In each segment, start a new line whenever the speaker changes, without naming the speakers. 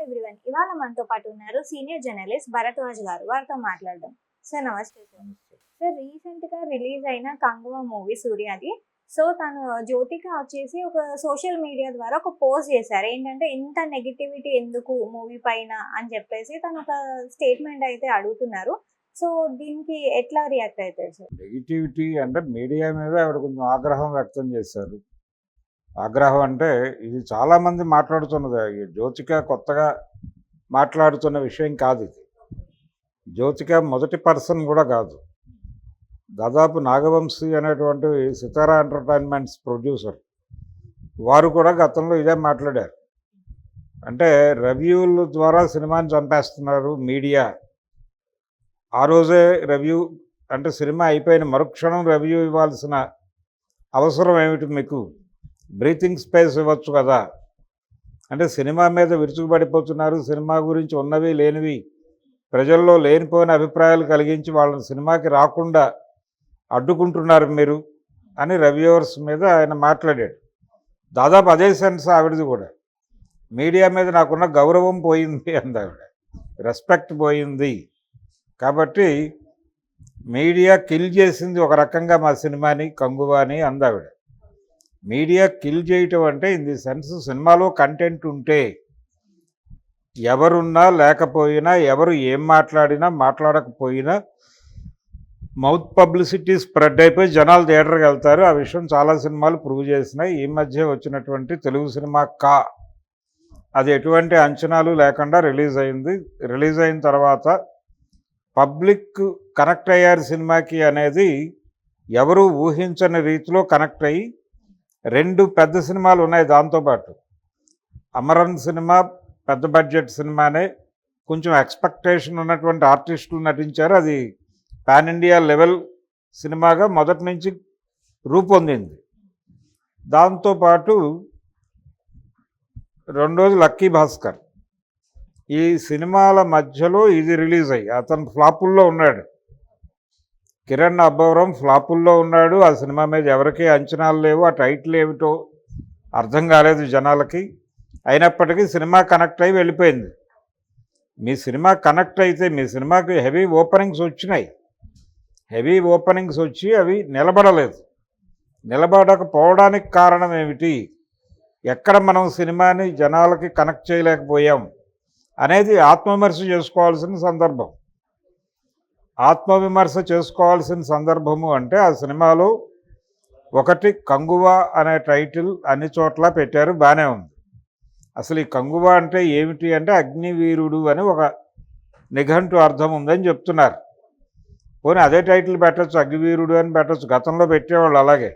Everyone. ఇవాళ మనతో పాటు ఉన్నారు సీనియర్ జర్నలిస్ట్ భరద్వాజ్ గారు. వారితో మాట్లాడదాం. సార్ నమస్తే సార్. సార్ రీసెంట్‌గా రిలీజ్ అయిన 'కంగువ' మూవీ సూర్యాది. సో తను జ్యోతిక వచ్చేసి ఒక సోషల్ మీడియా ద్వారా ఒక పోస్ట్ చేశారు. ఏంటంటే ఇంత నెగటివిటీ ఎందుకు మూవీ పైన అని చెప్పేసి తను ఒక స్టేట్మెంట్ అయితే అడుగుతున్నారు. సో దీనికి ఎట్లా రియాక్ట్ అవుతారు సార్?
నెగిటివిటీ అంటే మీడియా మీద ఆవిడ కొంచెం ఆగ్రహం వ్యక్తం చేశారు. ఆగ్రహం అంటే ఇది చాలామంది మాట్లాడుతున్నది. ఈ జ్యోతిక కొత్తగా మాట్లాడుతున్న విషయం కాదు ఇది. జ్యోతిక మొదటి పర్సన్ కూడా కాదు. దాదాపు నాగవంశీ అనేటువంటి సితారా ఎంటర్టైన్మెంట్స్ ప్రొడ్యూసర్ వారు కూడా గతంలో ఇదే మాట్లాడారు. అంటే రివ్యూల ద్వారా సినిమాని చంపేస్తున్నారు మీడియా. ఆ రోజే రివ్యూ అంటే సినిమా అయిపోయిన మరుక్షణం రివ్యూ ఇవ్వాల్సిన అవసరం ఏమిటి మీకు? బ్రీతింగ్ స్పేస్ ఇవ్వచ్చు కదా. అంటే సినిమా మీద విరుచుకుపడిపోతున్నారు. సినిమా గురించి ఉన్నవి లేనివి ప్రజల్లో లేనిపోయిన అభిప్రాయాలు కలిగించి వాళ్ళని సినిమాకి రాకుండా అడ్డుకుంటున్నారు మీరు అని రివ్యూవర్స్ మీద ఆయన మాట్లాడాడు. దాదాపు అదే సెన్స్ ఆవిడది కూడా. మీడియా మీద నాకున్న గౌరవం పోయింది అంది ఆవిడ. రెస్పెక్ట్ పోయింది. కాబట్టి మీడియా కిల్ చేసింది ఒక రకంగా మా సినిమాని, కంగువాని అంది ఆవిడ. మీడియా కిల్ చేయటం అంటే ఇన్ ది సెన్స్ సినిమాలో కంటెంట్ ఉంటే ఎవరున్నా లేకపోయినా, ఎవరు ఏం మాట్లాడినా మాట్లాడకపోయినా మౌత్ పబ్లిసిటీ స్ప్రెడ్ అయిపోయి జనాలు థియేటర్కి వెళ్తారు. ఆ విషయం చాలా సినిమాలు ప్రూవ్ చేసినాయి. ఈ మధ్య వచ్చినటువంటి తెలుగు సినిమా అది ఎటువంటి అంచనాలు లేకుండా రిలీజ్ అయింది. రిలీజ్ అయిన తర్వాత పబ్లిక్ కనెక్ట్ అయ్యారు సినిమాకి అనేది ఎవరు ఊహించని రీతిలో కనెక్ట్ అయ్యి 2 పెద్ద సినిమాలు ఉన్నాయి దాంతోపాటు. అమరన్ సినిమా పెద్ద బడ్జెట్ సినిమానే, కొంచెం ఎక్స్పెక్టేషన్ ఉన్నటువంటి ఆర్టిస్టులు నటించారు. అది పాన్ ఇండియా లెవెల్ సినిమాగా మొదటి నుంచి రూపొందింది. దాంతోపాటు రెండోది లక్కీ భాస్కర్. ఈ సినిమాల మధ్యలో ఇది రిలీజ్ అయ్యి అతను ఫ్లాపుల్లో ఉన్నాడు. కిరణ్ అబ్బవరం ఫ్లాపుల్లో ఉన్నాడు. ఆ సినిమా మీద ఎవరికీ అంచనాలు లేవు. ఆ టైటిల్ ఏమిటో అర్థం కాలేదు జనాలకి. అయినప్పటికీ సినిమా కనెక్ట్ అయ్యి వెళ్ళిపోయింది. మీ సినిమా కనెక్ట్ అయితే మీ సినిమాకి హెవీ ఓపెనింగ్స్ వచ్చినాయి. హెవీ ఓపెనింగ్స్ వచ్చి అవి నిలబడలేదు. నిలబడకపోవడానికి కారణం ఏమిటి? ఎక్కడ మనం సినిమాని జనాలకి కనెక్ట్ చేయలేకపోయాం అనేది ఆత్మవిమర్శ చేసుకోవాల్సిన సందర్భం. ఆత్మవిమర్శ చేసుకోవాల్సిన సందర్భము అంటే ఆ సినిమాలో ఒకటి కంగువ అనే టైటిల్ అన్ని చోట్ల పెట్టారు, బాగానే ఉంది. అసలు ఈ కంగువ అంటే ఏమిటి అంటే అగ్నివీరుడు అని ఒక నిఘంటు అర్థం ఉందని చెప్తున్నారు. పోనీ అదే టైటిల్ పెట్టచ్చు, అగ్నివీరుడు అని పెట్టచ్చు. గతంలో పెట్టేవాళ్ళు అలాగే.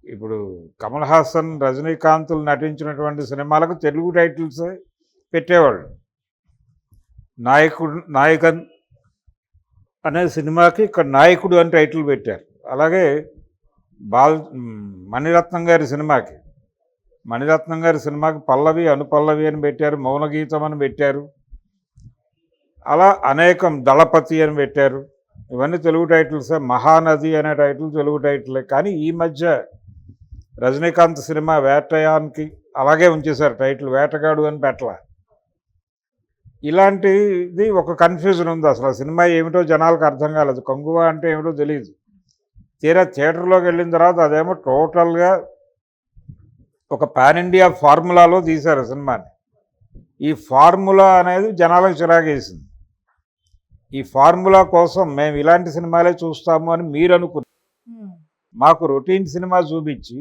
ఇప్పుడు కమల్ హాసన్, రజనీకాంత్లు నటించినటువంటి సినిమాలకు తెలుగు టైటిల్స్ పెట్టేవాళ్ళు. నాయకన్ అనే సినిమాకి ఇక్కడ నాయకుడు అని టైటిల్ పెట్టారు. అలాగే మణిరత్నం గారి సినిమాకి పల్లవి, అనుపల్లవి అని పెట్టారు, మౌనగీతం అని పెట్టారు. అలా అనేకం, దళపతి అని పెట్టారు. ఇవన్నీ తెలుగు టైటిల్సే. మహానది అనే టైటిల్ తెలుగు టైటిలే. కానీ ఈ మధ్య రజనీకాంత్ సినిమా వేటయానికి అలాగే ఉంచేశారు టైటిల్, వేటగాడు అని పెట్టల. ఇలాంటిది ఒక కన్ఫ్యూజన్ ఉంది. అసలు ఆ సినిమా ఏమిటో జనాలకు అర్థం కాలేదు. కంగువ అంటే ఏమిటో తెలియదు. తీరా థియేటర్లోకి వెళ్ళిన తర్వాత అదేమో టోటల్గా ఒక పాన్ ఇండియా ఫార్ములాలో తీశారు సినిమాని. ఈ ఫార్ములా అనేది జనాలకు చిరాకేసింది. ఈ ఫార్ములా కోసం మేము ఇలాంటి సినిమాలే చూస్తాము అని మీరు అనుకున్నారు. మాకు రొటీన్ సినిమా చూపించి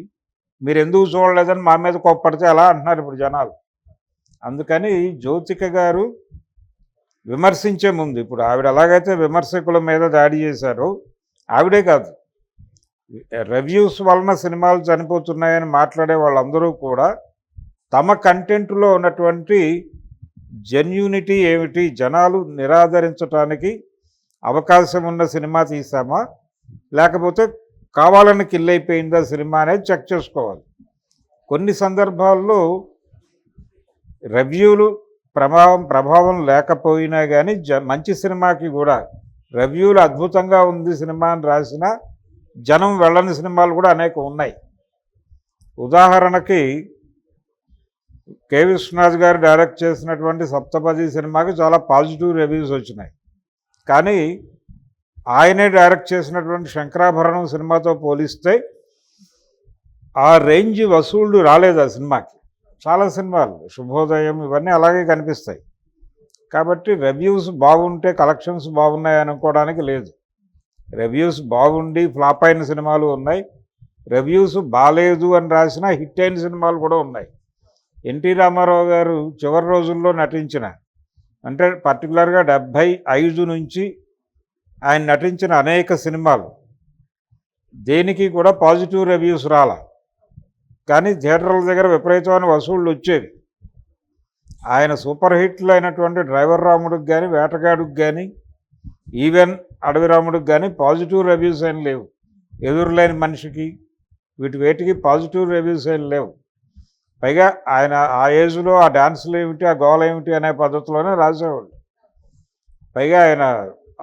మీరు ఎందుకు చూడలేదని మా మీద కోప్పడితే ఎలా అంటున్నారు ఇప్పుడు జనాలు. అందుకని జ్యోతిక గారు విమర్శించే ముందు, ఇప్పుడు ఆవిడ ఎలాగైతే విమర్శకుల మీద దాడి చేశారో, ఆవిడే కాదు, రివ్యూస్ వలన సినిమాలు చనిపోతున్నాయని మాట్లాడే వాళ్ళందరూ కూడా తమ కంటెంట్లో ఉన్నటువంటి జెన్యూనిటీ ఏమిటి, జనాలు నిరాదరించడానికి అవకాశం ఉన్న సినిమా తీసామా లేకపోతే కావాలని కిల్ అయిపోయిందా సినిమా అనేది చెక్ చేసుకోవాలి. కొన్ని సందర్భాల్లో రివ్యూలు ప్రభావం లేకపోయినా కానీ మంచి సినిమాకి కూడా రివ్యూలు అద్భుతంగా ఉంది సినిమా అని రాసిన జనం వెళ్ళని సినిమాలు కూడా అనేక ఉన్నాయి. ఉదాహరణకి కె విశ్వనాథ్ గారు డైరెక్ట్ చేసినటువంటి సప్తపది సినిమాకి చాలా పాజిటివ్ రివ్యూస్ వచ్చినాయి. కానీ ఆయనే డైరెక్ట్ చేసినటువంటి శంకరాభరణం సినిమాతో పోలిస్తే ఆ రేంజ్ వసూళ్లు రాలేదు ఆ సినిమాకి. చాలా సినిమాలు శుభోదయం ఇవన్నీ అలాగే కనిపిస్తాయి. కాబట్టి రివ్యూస్ బాగుంటే కలెక్షన్స్ బాగున్నాయి అనుకోవడానికి లేదు. రివ్యూస్ బాగుండి ఫ్లాప్ అయిన సినిమాలు ఉన్నాయి, రివ్యూస్ బాలేదు అని రాసిన హిట్ అయిన సినిమాలు కూడా ఉన్నాయి. ఎన్టీ రామారావు గారు చివరి రోజుల్లో నటించిన, అంటే పర్టికులర్గా 75 నుంచి ఆయన నటించిన అనేక సినిమాలు దేనికి కూడా పాజిటివ్ రివ్యూస్ రాల, కానీ థియేటర్ల దగ్గర విపరీతమైన వసూళ్ళు వచ్చేవి. ఆయన సూపర్ హిట్లు అయినటువంటి డ్రైవర్ రాముడికి కానీ వేటగాడికి కానీ ఈవెన్ అడవి రాముడికి కానీ పాజిటివ్ రివ్యూస్ ఏం లేవు. ఎదురులేని మనిషికి వేటికి పాజిటివ్ రివ్యూస్ ఏం లేవు. పైగా ఆయన ఆ ఏజ్లో ఆ డ్యాన్సులు ఏమిటి, ఆ గోల ఏమిటి అనే పద్ధతిలోనే రాసేవాళ్ళు. పైగా ఆయన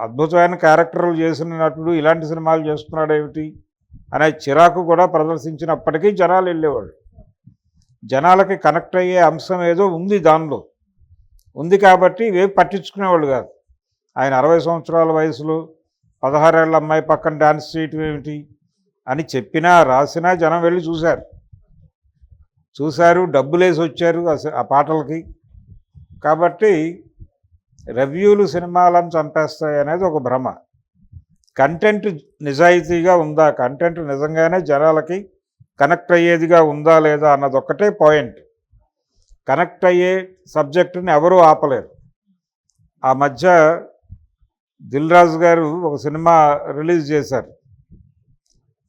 అద్భుతమైన క్యారెక్టర్లు చేసిన నటుడు ఇలాంటి సినిమాలు చేస్తున్నాడు ఏమిటి అనే చిరాకు కూడా ప్రదర్శించినప్పటికీ జనాలు వెళ్ళేవాళ్ళు. జనాలకి కనెక్ట్ అయ్యే అంశం ఏదో ఉంది, దానిలో ఉంది కాబట్టి ఇవేవి పట్టించుకునేవాళ్ళు కాదు. ఆయన 60 సంవత్సరాల వయసులో 16 ఏళ్ళ అమ్మాయి పక్కన డ్యాన్స్ చేయటం ఏమిటి అని చెప్పినా రాసినా జనం వెళ్ళి చూశారు, డబ్బులేసి వచ్చారు ఆ పాటలకి. కాబట్టి రివ్యూలు సినిమాలను చంపేస్తాయి అనేది ఒక భ్రమ. కంటెంట్ నిజాయితీగా ఉందా, కంటెంట్ నిజంగానే జనాలకి కనెక్ట్ అయ్యేదిగా ఉందా లేదా అన్నది ఒక్కటే పాయింట్. కనెక్ట్ అయ్యే సబ్జెక్టుని ఎవరూ ఆపలేరు. ఆ మధ్య దిల్ రాజు గారు ఒక సినిమా రిలీజ్ చేశారు.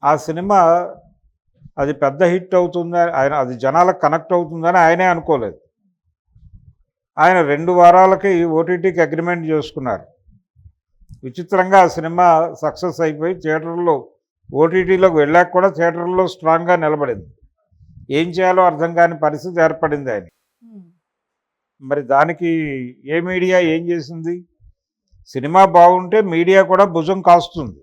ఆ సినిమా అది పెద్ద హిట్ అవుతుందని ఆయన, అది జనాలకు కనెక్ట్ అవుతుందని ఆయనే అనుకోలేదు. ఆయన 2 వారాలకి ఓటీటీకి అగ్రిమెంట్ చేసుకున్నారు. విచిత్రంగా ఆ సినిమా సక్సెస్ అయిపోయి థియేటర్లో ఓటీటీలోకి వెళ్ళాక కూడా థియేటర్లో స్ట్రాంగ్గా నిలబడింది. ఏం చేయాలో అర్థం కాని పరిస్థితి ఏర్పడింది ఆయన. మరి దానికి ఏ మీడియా ఏం చేసింది? సినిమా బాగుంటే మీడియా కూడా భుజం కాస్తుంది.